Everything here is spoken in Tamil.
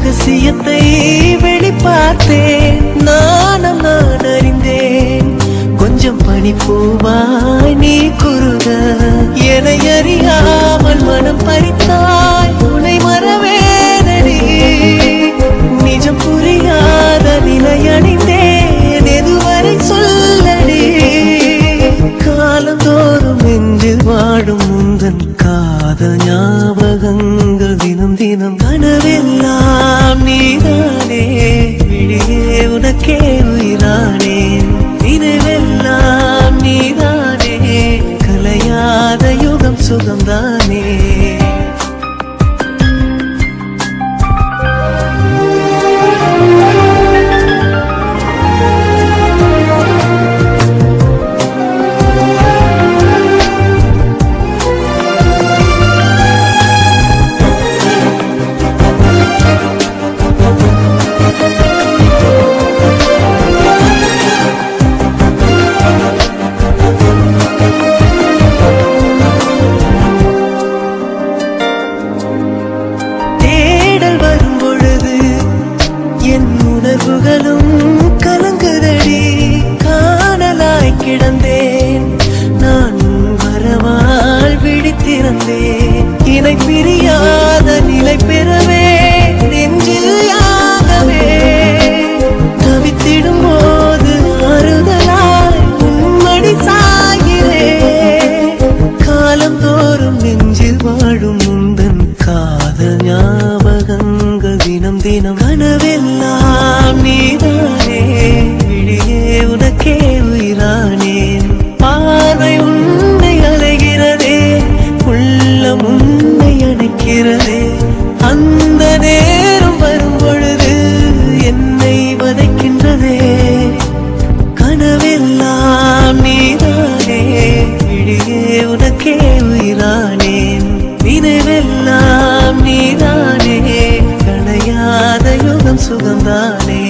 ரகசியத்தை வெளிப்பார்த்தேன், நானும் நான் அறிந்தேன். கொஞ்சம் பனிப்பூவாய் நீ குறுக, என்னை அறியாமல் மனம் பறித்தாய். உன்னை மறவேனடி, நிஜம் புரியாத நிலையணிந்தேன். எதுவரை சொல்லடி, காலந்தோறும் நெஞ்சில் வாடும் முந்தன் காதல் ஞாபகங்கள் தினம் தினம். கனவெல்லாம் நீதானே, விழியே உனக்கே உயிரானேன். நினைவெல்லாம் நீதானே, கலையாத யுகம் சுகம்தானே. உணர்வுகளும் கலங்குதடி, காணலாய் கிடந்தேன் நான், வரவால் விழித்திருந்தேன். இணை பிரியாத நிலை பெறவே நெஞ்சில் யாகவே, தவித்திடும் போது ஆறுதலாய் உன்மடி சாகிறேன். காலம் தோறும் நெஞ்சில் வாழும் முந்தன் காதல் ஞாபகங்கள் தினம் தினம். கனவெல்லாம் நீதானே, விழியே உனக்கே உயிரானேன். பார்வை உன்னை அலைகிறதே, உள்ளம் உன்னை அணைக்கிறதே. அந்த நேரம் வரும் பொழுது என்னை வதைக்கின்றதே. கனவெல்லாம் நீதானே, விழியே உனக்கே உயிரானேன். நினைவெல்லாம் நீதானே, களையாத யுகம் சுகம்தானே.